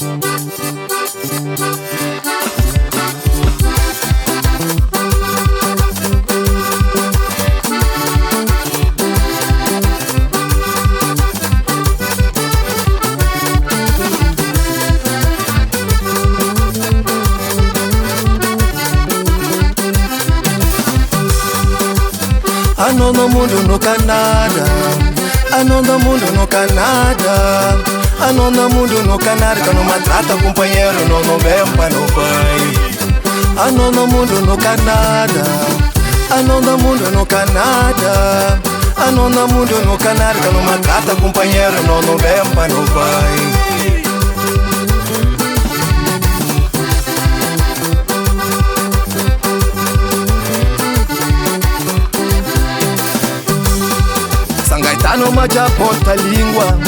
Ano no mundo no Canadá, ano no mundo no Canadá, ano no mundo no Canadá, que não maltrata companheiro, não vem para no pai. Ano no mundo no Canadá, ano no mundo no Canadá, ano no mundo no Canadá, que não maltrata companheiro, não vem para no pai. Sangaitano maja ponta língua,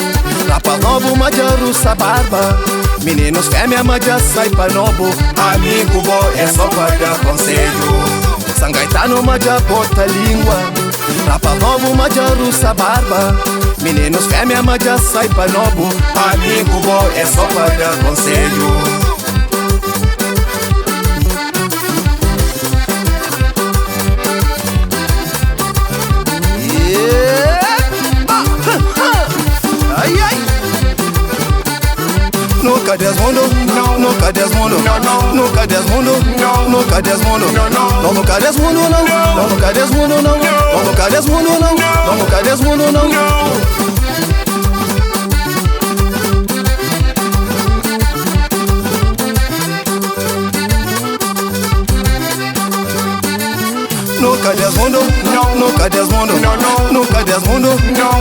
Rapa Novo maja russa barba, meninos fêmea maja sai pra novo, amigo bom é só para dar conselho. Sangaitano maja ponta língua, Rapa Novo maja russa barba, meninos fêmea maja sai pra novo, amigo bom é só para dar conselho. Nunca desmundo, nunca desmundo, nunca desmundo, nunca desmundo, não nunca desmundo, não nunca desmundo, não nunca desmundo, não nunca desmundo, não. Nunca desmundo, nunca desmundo, nunca desmundo,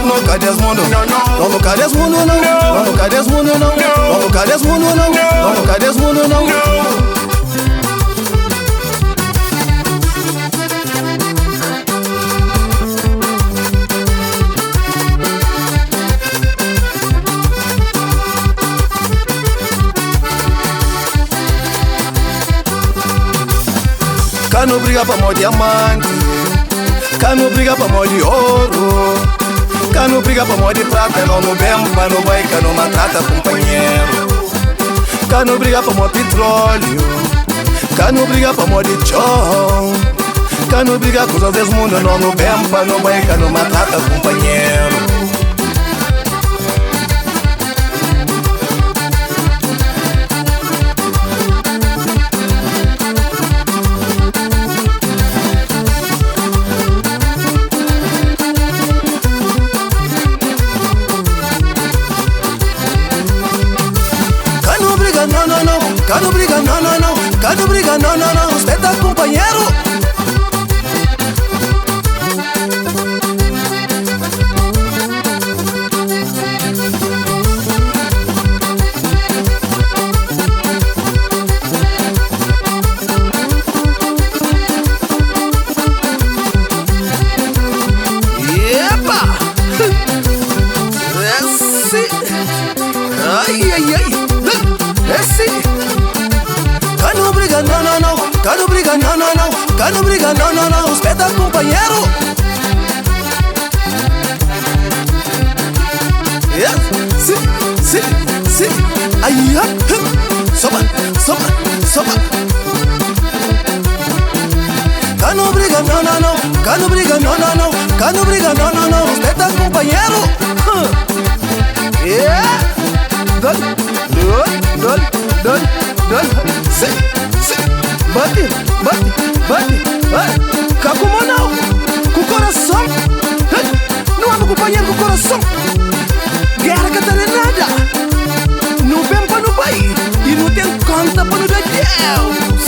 nunca desmundo, não nunca desmundo, não nunca desmundo, não nunca desmundo, não nunca desmundo, não. Cano briga pra mó diamante, cano briga pra mó de ouro, cano briga pra mó de prata, não no bem, mas no vai, cano maltrata companheiro. Cano briga pra mó petróleo, cano briga pra mó de chão, cano briga com os dois mundos, não no bem, mas no vai, cano maltrata companheiro. Cano briga, não, não, não, cano briga, não, não, não, respeita companheiro. Epa! Esse! Ai, ai, ai! Esse! Cano briga, não, não, não, cano briga, não, não, não, cano briga, não, não, não, respeita companheiro. Sim, sim, sim, ai, ai, soba, soba, soba. Cano briga, não, não, não, cano briga, não, não, não, cano briga, não, não, não, respeita companheiro. Dol, dol, dol, dol, sim, sim, bate, bate, bate, Cacumo não, com coração, não amo companheiro com coração. Guerra catarinada, não vem para no país e não tem conta para no Deus.